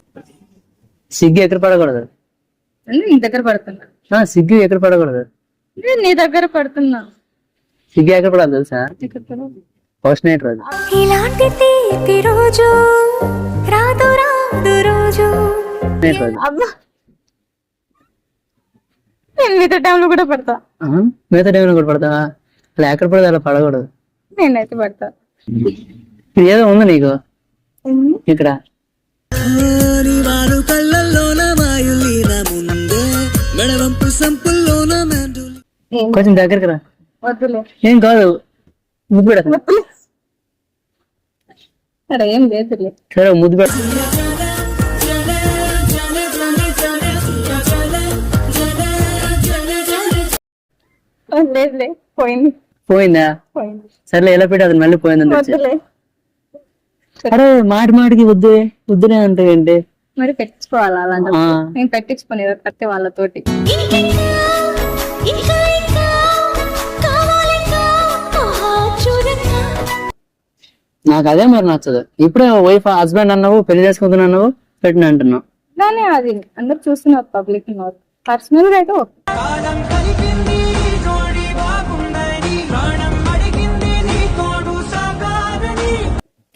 S1: సిగ్గు ఎక్కడ పడకూడదు.
S2: నీ దగ్గర పడుతున్నా.
S1: సిగ్గు ఎక్కడ పడకూడదు.
S2: నేను నీ దగ్గర పడుతున్నా.
S1: సిగ్గు ఎక్కడ పడాలి తెలుసా? ఫస్ట్ నైట్ రోజు.
S4: ఇలాంటి తీపి రోజు రాదు రాదు రోజు.
S1: నైట్ రోజు.
S2: అబ్బా, నేను మిగతా టైంలో కూడా పడతా.
S1: మిగతా టైంలో కూడా పడతావా? అలా ఎక్కడ పడదు అలా పడకూడదు.
S2: నేనైతే పడతా.
S1: ఏదో ఉంది నీకు ఇక్కడ.
S5: వారు కళ్ళల్లోన మాయులీన ముందే మెడవంపు సంపుల్లోన మెండులి.
S1: కొంచెం దగ్గరికి రా.
S2: వద్దులే.
S1: ఏం కాదు, ముద్దు పెడతా.
S2: వద్దులే. సరే ఏం లేదులే.
S1: సరే ముద్దు పెడతా.
S2: లేదులే, పోయింది.
S1: పోయిందా?
S2: పోయింది.
S1: సర్లే ఎలా పెట్టి అది మళ్ళీ పోయిందని తెచ్చి.
S2: వద్దులే.
S1: అరే మాటికి వద్దునే అంటే ఏంటి?
S2: మరి పెట్టించుకోవాలా అలాంటి? నేను పెట్టించుకుని కట్టే వాళ్ళతోటి.
S4: ఇంకా ఇంకా ఇంకా కావాలింకా ఆహా చూడంగా.
S1: నాకు అదే మరి నచ్చదు. ఇప్పుడే వైఫ్ హస్బెండ్ అన్నావు, పెళ్లి చేసుకుంటున్నా అన్నావు, పెట్టిన అంటున్నావు.
S2: దాన్ని అది అందరు చూస్తున్నారు, పబ్లిక్ పర్సనల్ గా అయితే ఓకే.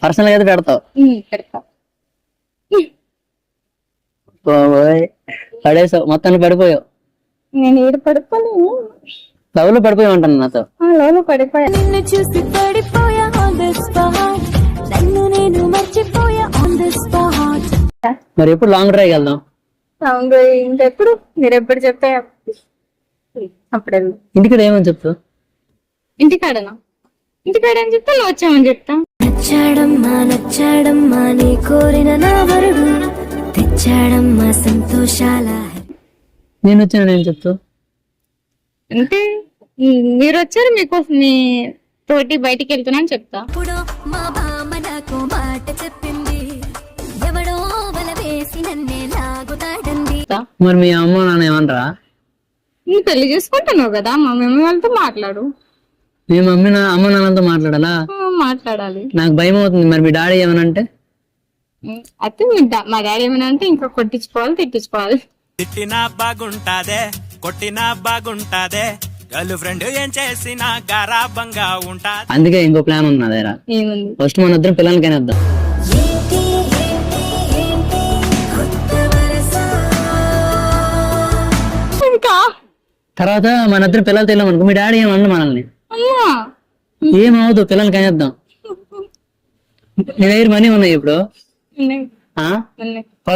S1: పర్సనల్ గా అయితే పెడతావు.
S2: పెడతా.
S1: పడేసావు, మొత్తాన్ని పడిపోయావు.
S2: నేను ఏడు పడిపోలేను.
S1: లవ్ లో పడిపోయావు అంటాను నాతో.
S2: లోను పడిపోయా.
S4: నిన్ను చూసి పడిపోయా ఆన్ ది స్పాట్, నన్ను నేను మర్చిపోయా ఆన్ ది స్పాట్.
S1: మరి ఎప్పుడు లాంగ్ డ్రైవ్ వెళ్దాం?
S2: అవును, ఇంకెప్పుడు మీరు ఎప్పుడు చెప్తే అప్పుడు వెళ్ళు.
S1: ఇంటికాడ ఏమని చెప్తావు?
S2: ఇంటికాడనా? ఇంటికాడ ఏం చెప్తా, నువ్వు వచ్చామని చెప్తా.
S4: నచ్చాడమ్మా నచ్చాడమ్మా నీ కోరిన నా వరుడు తెచ్చాడమ్మా సంతోషాల
S1: నేను వచ్చాను నేను చెప్తూ.
S2: అంటే మీరు వచ్చారు, మీకోసం మీ తోటి బయటికి వెళ్తున్నా అని చెప్తా.
S4: ఇప్పుడు మా బామ్మ నాకు మాట చెప్పింది ఎవడో వల వేసి నన్నే లాగుతాడంది
S1: మరి మీ అమ్మ నాన్న ఏమనరా?
S2: నువ్వు పెళ్లి చేసుకుంటున్నావు కదా, మా మమ్మీ వాళ్ళతో మాట్లాడు.
S1: మీ మమ్మీ అమ్మ నాన్నతో మాట్లాడాలా?
S2: మాట్లాడాలి.
S1: నాకు భయం అవుతుంది. మరి మీ డాడీ ఏమనంటే?
S2: అయితే మా డాడీ ఏమైనా అంటే ఇంకా కొట్టించుకోవాలి, తిట్టించుకోవాలి.
S5: తిట్టినా బాగుంటాదే కొట్టినా బాగుంటాదే గర్ల్ ఫ్రెండ్ ఏం చేసినా గారాబంగా ఉంటాది.
S1: అందుకే ఇంకో ప్లాన్ ఉంది నా దగ్గర.
S2: ఏముంది?
S1: ఫస్ట్ మన ఇద్దరం పిల్లలకైనా వద్దాం.
S2: ఇంకా
S1: తర్వాత మన ఇద్దరం పిల్లలతో వెళ్ళాం అనుకో, మీ డాడీ ఏమన్నా మనల్ని
S2: అమ్మా
S1: ఏమవద్దు, పిల్లలకైనా వద్దాం. నీ దగ్గర మనీ ఉన్నాయి ఇప్పుడు?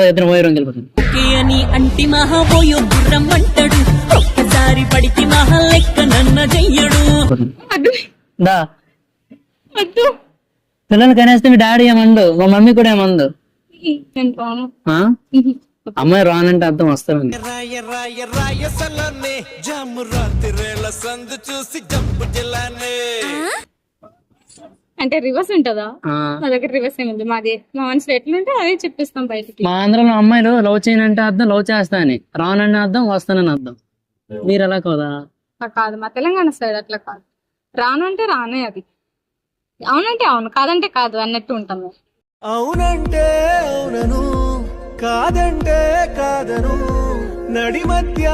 S1: ఇద్దరం పోయి రోజు వెళ్ళిపోతుంది.
S6: ఓకే అని అంటి మహాబోయో గుర్రం అంటాడు ఒక్కసారి పడితి మహా లెక్క నన్న చెయ్యడు.
S1: దా పిల్లలకైనా వస్తే మీ డాడీ ఏమండు, మా మమ్మీ కూడా ఏమందు. ఆ? అమ్మాయి రానంటే అర్థం వస్తామండి.
S2: అంటే రివర్స్ ఉంటదా? మా దగ్గర రివర్స్ ఏముంది, మాది మా మనసులో ఎట్లుంటే అదే చెప్పిస్తాం బయటికి.
S1: మా ఆంధ్రలో అమ్మాయిలు లవ్ చేయనంటే అర్థం లవ్ చేస్తా అని, రానంటే అర్థం వస్తానని అర్థం. మీరు ఎలా కదా?
S2: అట్లా కాదు, మా తెలంగాణ సైడ్ అట్లా కాదు. రానంటే రానే, అది అవునంటే అవును, కాదంటే కాదు అన్నట్టు ఉంటాం.
S3: అవునంటే అవునను కాదంటే కాదను నడి మధ్య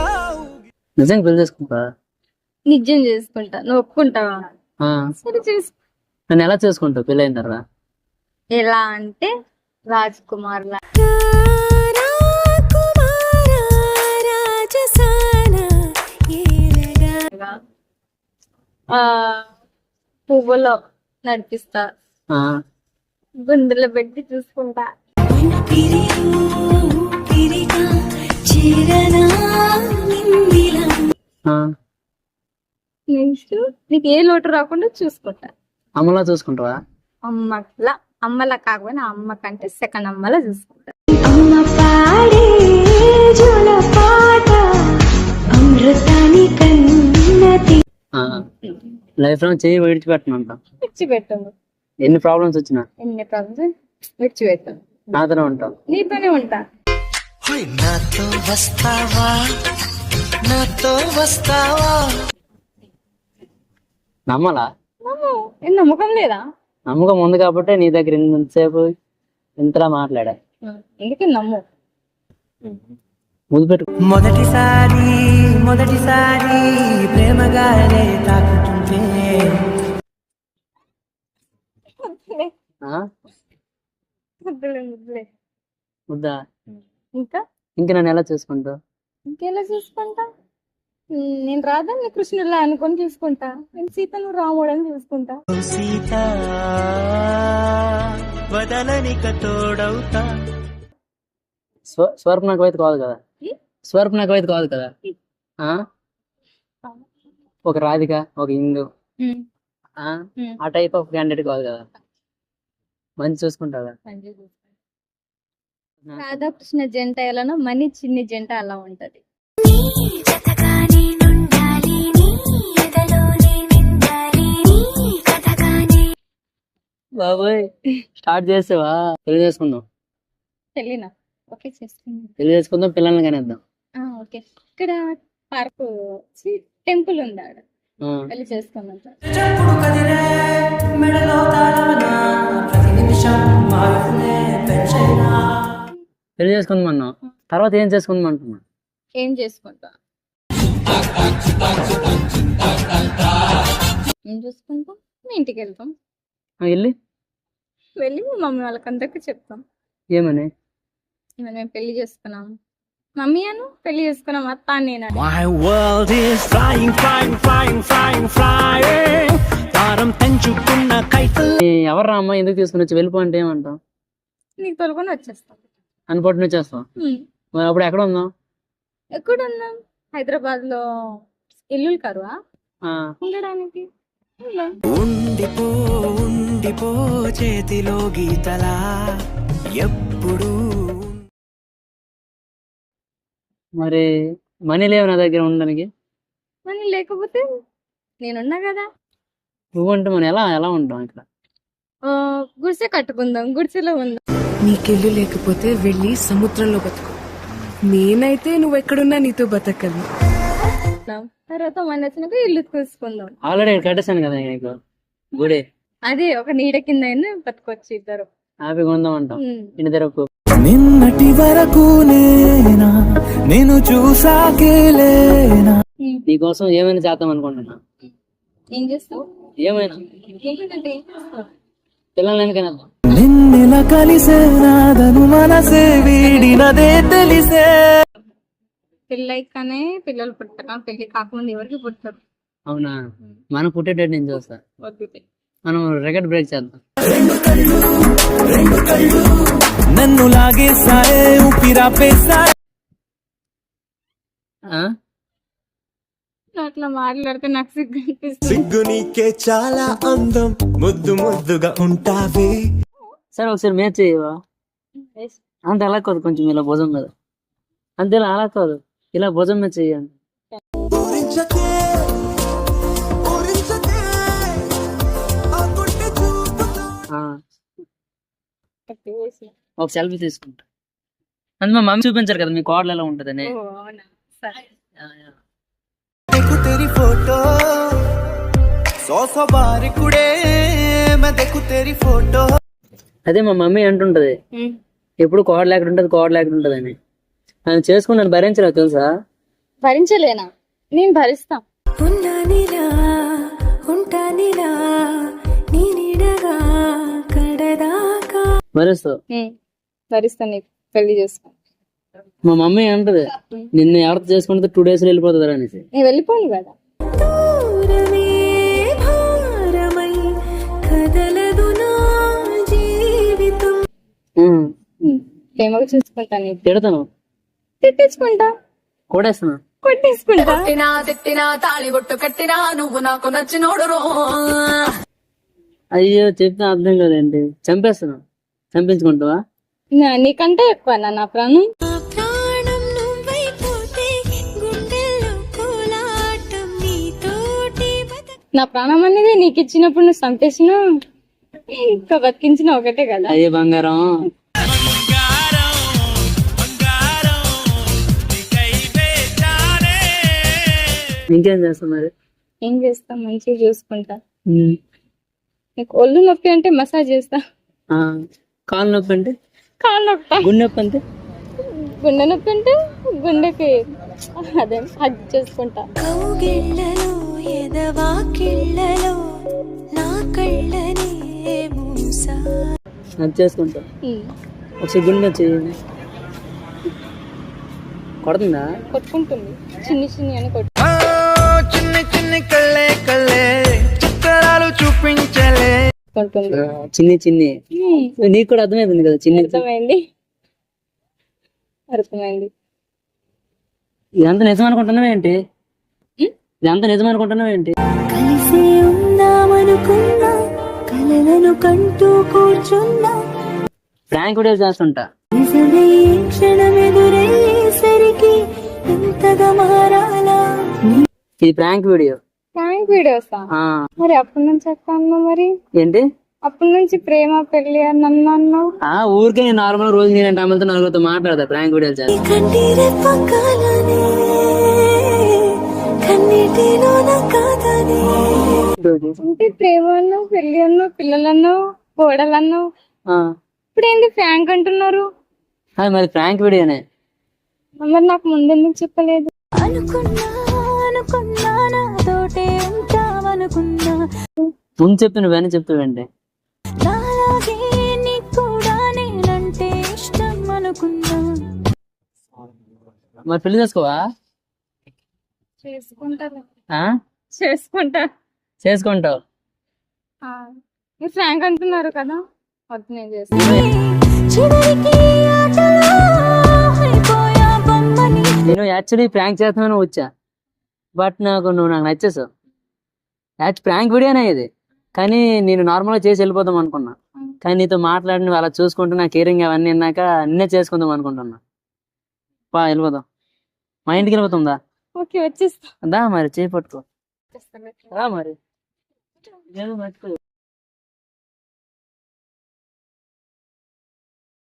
S1: నిజంగా పెళ్లి చేసుకుంటా?
S2: నిజం చేసుకుంటా. నువ్వు ఒప్పుకుంటావా? సరే చేసుకో.
S1: నన్ను ఎలా చేసుకుంటావు పెళ్లి అయిన తర్వాత?
S2: ఎలా అంటే రాజ్ కుమార్ లా. పువ్వులో నడిపిస్తా, గుండెలో పెట్టి చూసుకుంటా. నెక్స్ట్ నీకు ఏ లోటు రాకుండా చూసుకుంటా.
S1: అమ్మలా చూసుకుంటావా?
S2: అమ్మలా కాకపోయినా అమ్మ కంటే సెకండ్ అమ్మలా చూసుకుంటా.
S4: అమ్మ పాడే జోల పాట అమృతాని కన్నతి
S1: లైఫ్ లో చేయి విడిచిపెట్టనంట.
S2: విడిచిపెట్టాను.
S1: ఎన్ని ప్రాబ్లమ్స్ వచ్చినా
S2: ఎన్ని ప్రాబ్లమ్స్ విడిచిపెట్టాను.
S1: నాతోనే ఉంటావు.
S2: నీతోనే ఉంటా.
S3: నాతో వస్తావా నాతో వస్తావా
S1: నమ్మలా?
S2: ఏం నమ్మకం లేదా?
S1: నమ్మకం ఉంది కాబట్టి నీ దగ్గర ఇంతసేపు ఇంతలా మాట్లాడా.
S2: ఎందుకు నమ్ము.
S1: ముందు పెట్టు.
S3: మొదటిసారి ప్రేమగానే తాకుతుంటే
S2: ముద్దులే.
S1: ముద్దా?
S2: ఇంకా
S1: ఇంక నన్ను ఎలా చూసుకుంటావు?
S2: ఇంకెలా చూసుకుంటా? నేను రాధాన్ని కృష్ణులా అనుకొని చూసుకుంటా. నేను సీతను రాముడని చూసుకుంటా.
S3: సీత వదలనిక తోడవుతా.
S1: స్వరూప్ నాకు అయితే కాదు కదా? స్వరూప్ నాకు అయితే కాదు కదా? ఒక రాధిక, ఒక హిందూ, ఆ టైప్ ఆఫ్ క్యాండిడేట్ కాదు కదా? మంచి చూసుకుంటావా?
S2: రాధాకృష్ణ జంట ఎలానో మనీ చిన్ని జంట అలా ఉంటది.
S1: బాబోయ్ స్టార్ట్ చేసావా? పెళ్లి చేసుకుందాం.
S2: పెళ్ళినా? ఓకే చేసుకుందాం.
S1: పెళ్లి చేసుకుందాం, పిల్లల్ని కనేద్దాం.
S2: ఓకే. ఇక్కడ పార్క్ టెంపుల్ ఉంది, ఆడ పెళ్లి చేసుకుందాం.
S1: పెళ్లి చేసుకుందాం అన్నాం, తర్వాత ఏం చేసుకుందాం అంటున్నా?
S2: ఏం చేసుకుంటా? ఏం చూసుకుంటాం? మీ ఇంటికి వెళ్తాం. వెళ్ళి మా మమ్మీ వాళ్ళకందరికి చెప్తాం.
S1: ఏమని?
S2: మేము పెళ్లి చేసుకున్నాం, మమ్మీ అను పెళ్లి చేసుకున్నాం, అత్త నేను.
S3: My world is flying, flying, flying, flying, flying. తారం తెంచుకున్న Kaithal.
S1: ఎవర్రా అమ్మ ఎందుకు తీసుకుని వచ్చి వెళ్ళిపో అంటే ఏమంటావు?
S2: నీకు తొలుకొని వచ్చేస్తాం.
S1: అనుకోటి వచ్చేస్తావు. మరి అప్పుడు ఎక్కడ ఉందాం?
S2: ఎక్కడ ఉందాం? హైదరాబాద్ లో ఇల్లులు కరువా ఉండడానికి?
S3: ఉండిపో ఉండిపో చేతిలో గీతలా ఎప్పుడు
S1: మరి మనీ లేవు నా దగ్గర ఉండడానికి.
S2: మనీ లేకపోతే నేనున్నా కదా.
S1: నువ్వు అంటే మనం ఎలా ఉంటాం ఇక్కడ?
S2: గుడిసె కట్టుకుందాం, గుడిసెలో ఉందాం.
S8: నీకెళ్ళు లేకపోతే వెళ్ళి సముద్రంలో బతుకు. నేనైతే నువ్వెక్కడున్నా నీతో బతకగలను.
S2: తర్వాత మన నచ్చినాక ఇల్లు తీసుకుందాం.
S1: ఆల్రెడీ ఇక్కడ కట్టేసాను కదా నీకు గుడి.
S2: అదే ఒక నీడ కింద అయినా బతకొచ్చు ఇద్దరు.
S1: హ్యాపీగా ఉందాం అంటాం. ఇంటి దగ్గర
S3: నిన్నటి వరకు నేనా నేను చూసాకేలేనా
S1: నీకోసం ఏమైనా చేద్దాం అనుకుంటున్నా.
S2: ఏం చేస్తావు?
S1: ఏమైనా
S2: ఏంటంటే ఏం చేస్తావు?
S1: పిల్లలకైనా
S3: నిన్నెలా కలిసే నాదను మనసే వీడినదే తెలిసే.
S2: పెళ్ళైకానే పిల్లలు పుట్టక, పెళ్లి కాకముందు ఎవరికి పుట్టరు.
S1: అవునా? మనం పుట్టేటట్టు నేను చూస్తా. మనం రికార్డ్ బ్రేక్ చేద్దాం.
S3: నన్ను లాగేసారే ఊపిరాపేసారే.
S2: అట్లా మాట్లాడితే నాకు సిగ్గు అనిపిస్తుంది.
S3: సిగ్గు నీకే చాలా అందం ముద్దు ముద్దుగా ఉంటావే.
S1: సరే ఒకసారి మ్యాచ్ చేయవా? అంత అలా కాదు, కొంచెం ఇలా భుజం కదా, అంతే ఇలా అలా కాదు, ఇలా భుజం మీద చెయ్యండి. ఒక సెల్ఫీ తీసుకుంటా. అంటే మా మమ్మీ చూపించారు కదా మీ కోడలు ఎలా ఉంటదని.
S3: देखो तेरी फोटो 100 बार कुड़े मैं देखो तेरी फोटो.
S1: అదే మా మమ్మీ అంటుంటది ఎప్పుడు కోడలు ఎక్కడ ఉంటది, కోడలు ఎక్కడ ఉంటది అని. ఆయన చేసుకున్నాను భరించలేదు తెలుసా.
S2: భరించలేనా? నేను భరిస్తా.
S4: ఉన్నానిలా ఉంటానిలా నీ నీడగా కడదాకా.
S1: భరిస్తావు.
S2: భరిస్తా, నీకు పెళ్లి చేసుకో.
S1: మా మమ్మీ అంటది నిన్ను ఎవరితో చేసుకుంటే 2 days వెళ్ళిపోతుంది అనేసి.
S2: నేను వెళ్ళిపోను కదా.
S4: దూరమే భారమై కదలదు నా జీవితం.
S2: ప్రేమగా చూసుకుంటా, నీకు
S1: తిడతాను,
S2: తిట్టించుకుంటా,
S1: కొడేస్తాను,
S2: కొట్టేసుకుంటా.
S4: తిట్టినా తాళి బొట్టు కట్టినా నువ్వు నాకు నచ్చినోడు రో.
S1: అయ్యో చెప్తే అర్థం కదేంటి, చంపేస్తాను. చంపించుకుంటావా?
S2: నీకంటే ఎక్కువ నా ప్రాణం.
S4: ప్రాణం నువ్వైపోతే గుండెల్లో కోలాటం నీతోటి
S2: నా ప్రాణం అనేది నీకు ఇచ్చినప్పుడు నువ్వు చంపేసినా ఇంకా బతికించిన ఒకటే కదా.
S1: అయ్యే బంగారం. ఇంకేం చేస్తా మరి?
S2: ఏం చేస్తా, మంచిగా చూసుకుంటా. నీకు ఒళ్ళు నొప్పి అంటే మసాజ్ చేస్తా.
S1: కాలు నొప్పి అంటే
S2: కాళ్ళు నొప్పి,
S1: గుండె నొప్పి అంటే
S2: గుండె నొప్పి అంటే గుండెకి అదే హగ్ చేసుకుంటా.
S4: కౌగిళ్ళలో ఎదవాకిళ్ళలో నా కళ్ళనే మూసా.
S1: అది చేసుకుంటా. ఒకసారి గుండె చేయండి. కొడుతుందా?
S2: కొట్టుకుంటుంది, చిన్ని చిన్ని అని కొట్టు.
S3: చిన్ని చిన్ని కళ్ళే కళ్ళే చిత్రాలు చూపించలే.
S1: చిన్ని చిన్ని నీకు కూడా అర్థమైంది కదా. చిన్ని
S2: అర్థమైంది, అర్థమైంది.
S1: ఇదంతా నిజం అనుకుంటున్నావు ఏంటి? ఇదంతా నిజం అనుకుంటున్నావు ఏంటి?
S4: కలిసి ఉందామనుకున్నా కలలను కంటూ కూర్చున్నా
S1: ప్రాంక్ వీడియో చేస్తుంటా.
S4: నిజమే క్షణం ఎదురయ్యేసరికి ఎంతగా మారాలా.
S1: ఇది ప్రాంక్ వీడియో.
S2: ప్రాంక్ వీడియోసా? మరి అప్పటి నుంచి చెప్తాను. మరి
S1: ఏంటి
S2: అప్పటి నుంచి ప్రేమ పెళ్లి అని అన్నావు.
S1: ఊరికే నేను నార్మల్ రోజు నేను అమ్మలతో నలుగురితో మాట్లాడతా. ప్రాంక్ వీడియోలు చేస్తా.
S4: కంటిరే పక్కలనే కన్నీటిలోన కాదనే.
S2: అంటే ప్రేమ అన్నావు, పెళ్లి అన్నావు, పిల్లలన్నావు, కోడలన్నావు. ఇప్పుడు ఏంటి ప్రాంక్ అంటున్నారు?
S1: అది మరి ప్రాంక్ వీడియోనే.
S2: మరి నాకు ముందెందుకు చెప్పలేదు?
S4: అనుకున్నా అనుకున్నా నాతోటే ఉంటావనుకున్నా
S1: ముందు చెప్పి నువ్వేనా చెప్తావేంటి?
S4: నాలాగే నీకు కూడా నేనంటే ఇష్టం అనుకున్నా.
S1: మరి పెళ్లి చేసుకోవా? చేసుకుంటావు.
S2: ఫ్రాంక్ అంటున్నారు కదా, వద్దు నేను చేస్తాను.
S4: చివరికి ఆటలో అయిపోయా బొమ్మని.
S1: నేను యాక్చువల్లీ ప్రాంక్ చేస్తామని వచ్చా, బట్ నువ్వు నాకు నచ్చేసావు. ప్రాంక్ వీడియోనే ఇది, కానీ నేను నార్మల్ గా చేసి వెళ్ళిపోదాం అనుకున్నా. కానీ నీతో మాట్లాడి నువ్వు అలా చూసుకుంటూ నా కేరింగ్ అవన్నీ విన్నాక నిన్నే చేసుకుందాం అనుకుంటున్నా. వెళ్ళిపోదాం, మా ఇంటికి వెళ్ళిపోతుందా?
S2: ఓకే వచ్చేస్తా.
S1: దా మరి చేయి పట్టుకో. రా మరి.